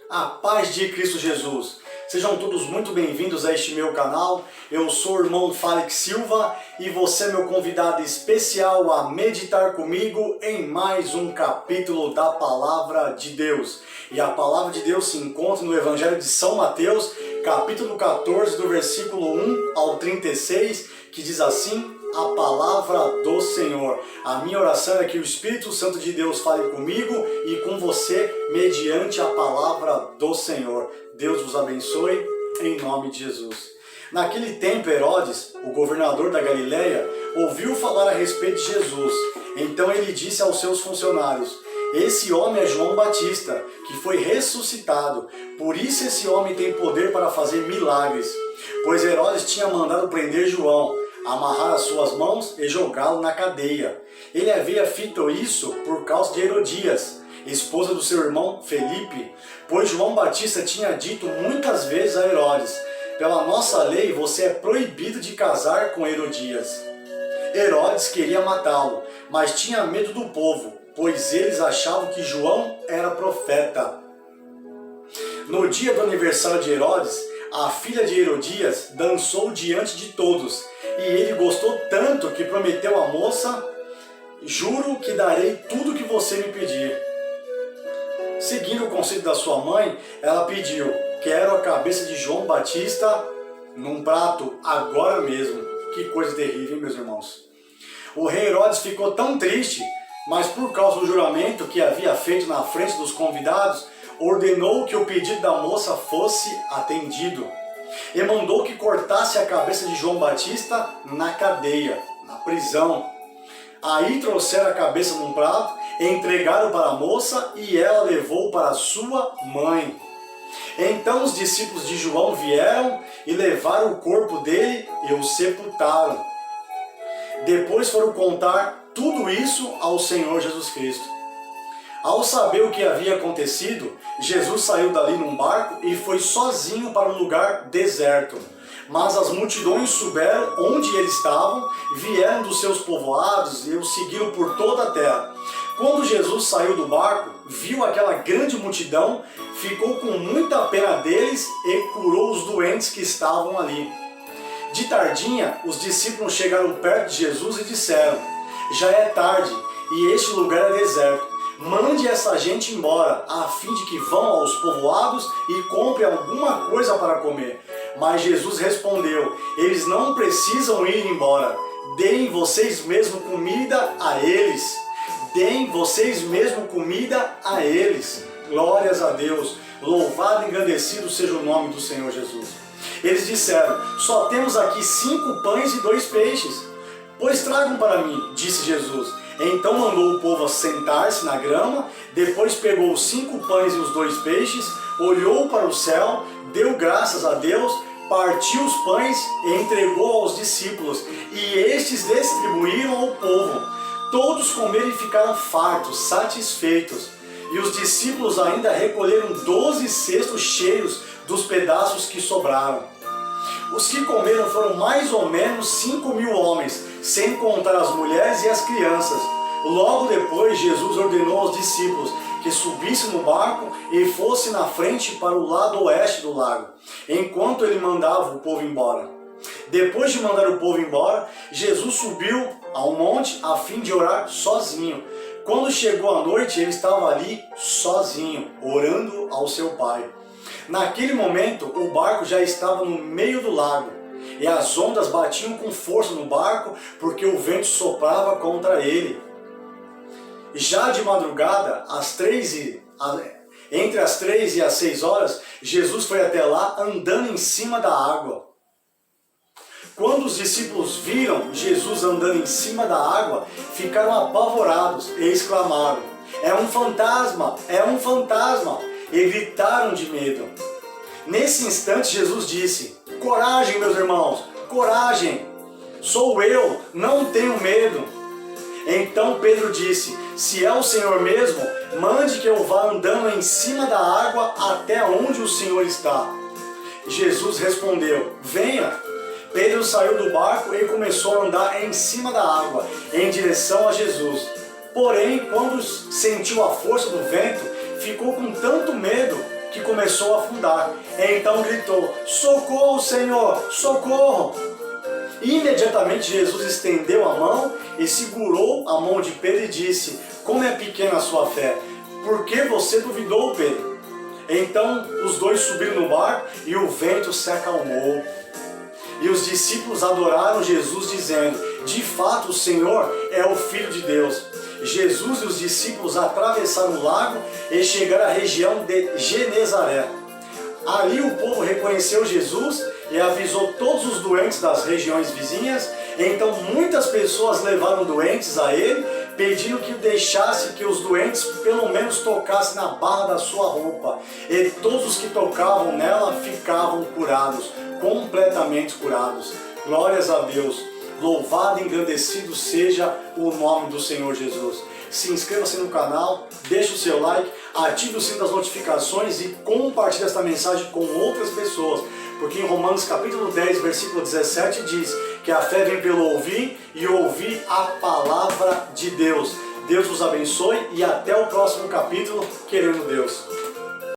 A paz de Cristo Jesus. Sejam todos muito bem-vindos a este meu canal. Eu sou o irmão Félix Silva e você é meu convidado especial a meditar comigo em mais um capítulo da Palavra de Deus. E a Palavra de Deus se encontra no Evangelho de São Mateus, capítulo 14, do versículo 1 ao 36, que diz assim: a palavra do Senhor. A minha oração é que o Espírito Santo de Deus fale comigo e com você mediante a palavra do Senhor. Deus vos abençoe em nome de Jesus. Naquele tempo, Herodes, o governador da Galileia, ouviu falar a respeito de Jesus. Então ele disse aos seus funcionários: esse homem é João Batista, que foi ressuscitado. Por isso esse homem tem poder para fazer milagres. Pois Herodes tinha mandado prender João, amarrar as suas mãos e jogá-lo na cadeia. Ele havia feito isso por causa de Herodias, esposa do seu irmão Felipe, pois João Batista tinha dito muitas vezes a Herodes: pela nossa lei você é proibido de casar com Herodias. Herodes queria matá-lo, mas tinha medo do povo, pois eles achavam que João era profeta. No dia do aniversário de Herodes, a filha de Herodias dançou diante de todos, e ele gostou tanto que prometeu à moça: juro que darei tudo o que você me pedir. Seguindo o conselho da sua mãe, ela pediu: quero a cabeça de João Batista num prato agora mesmo. Que coisa terrível, hein, meus irmãos? O rei Herodes ficou tão triste, mas por causa do juramento que havia feito na frente dos convidados, ordenou que o pedido da moça fosse atendido e mandou que cortasse a cabeça de João Batista na cadeia, na prisão. Aí trouxeram a cabeça num prato, entregaram para a moça e ela levou para sua mãe. Então os discípulos de João vieram e levaram o corpo dele e o sepultaram. Depois foram contar tudo isso ao Senhor Jesus Cristo. Ao saber o que havia acontecido, Jesus saiu dali num barco e foi sozinho para um lugar deserto. Mas as multidões souberam onde eles estavam, vieram dos seus povoados e o seguiram por toda a terra. Quando Jesus saiu do barco, viu aquela grande multidão, ficou com muita pena deles e curou os doentes que estavam ali. De tardinha, os discípulos chegaram perto de Jesus e disseram: já é tarde e este lugar é deserto. Mande essa gente embora, a fim de que vão aos povoados e comprem alguma coisa para comer. Mas Jesus respondeu: eles não precisam ir embora. Deem vocês mesmo comida a eles. Deem vocês mesmo comida a eles. Glórias a Deus. Louvado e engrandecido seja o nome do Senhor Jesus. Eles disseram: só temos aqui 5 pães e 2 peixes. Pois tragam para mim, disse Jesus. Então mandou o povo sentar-se na grama, depois pegou os 5 pães e os 2 peixes, olhou para o céu, deu graças a Deus, partiu os pães e entregou aos discípulos, e estes distribuíram ao povo. Todos comeram e ficaram fartos, satisfeitos. E os discípulos ainda recolheram 12 cestos cheios dos pedaços que sobraram. Os que comeram foram mais ou menos 5.000 homens, sem contar as mulheres e as crianças. Logo depois, Jesus ordenou aos discípulos que subissem no barco e fossem na frente para o lado oeste do lago, enquanto ele mandava o povo embora. Depois de mandar o povo embora, Jesus subiu a um monte a fim de orar sozinho. Quando chegou a noite, ele estava ali sozinho, orando ao seu Pai. Naquele momento, o barco já estava no meio do lago, e as ondas batiam com força no barco, porque o vento soprava contra ele. Já de madrugada, entre as 3 e as 6 horas, Jesus foi até lá andando em cima da água. Quando os discípulos viram Jesus andando em cima da água, ficaram apavorados e exclamaram: é um fantasma! É um fantasma! E gritaram de medo. Nesse instante Jesus disse: coragem, meus irmãos, coragem! Sou eu, não tenho medo. Então Pedro disse: se é o Senhor mesmo, mande que eu vá andando em cima da água até onde o Senhor está. Jesus respondeu: venha. Pedro saiu do barco e começou a andar em cima da água, em direção a Jesus. Porém, quando sentiu a força do vento, ficou com tanto medo que começou a afundar. Então gritou: socorro, Senhor, socorro! Imediatamente Jesus estendeu a mão e segurou a mão de Pedro e disse: como é pequena a sua fé, por que você duvidou, Pedro? Então os dois subiram no barco e o vento se acalmou. E os discípulos adoraram Jesus dizendo: de fato o Senhor é o Filho de Deus. Jesus e os discípulos atravessaram o lago e chegaram à região de Genezaré. Ali o povo reconheceu Jesus e avisou todos os doentes das regiões vizinhas. Então muitas pessoas levaram doentes a ele, pedindo que o deixasse que os doentes pelo menos tocassem na barra da sua roupa. E todos os que tocavam nela ficavam curados, completamente curados. Glórias a Deus. Louvado e engrandecido seja o nome do Senhor Jesus. Se inscreva-se no canal, deixe o seu like, ative o sino das notificações e compartilhe esta mensagem com outras pessoas. Porque em Romanos capítulo 10, versículo 17 diz que a fé vem pelo ouvir e ouvir a palavra de Deus. Deus vos abençoe e até o próximo capítulo, querendo Deus.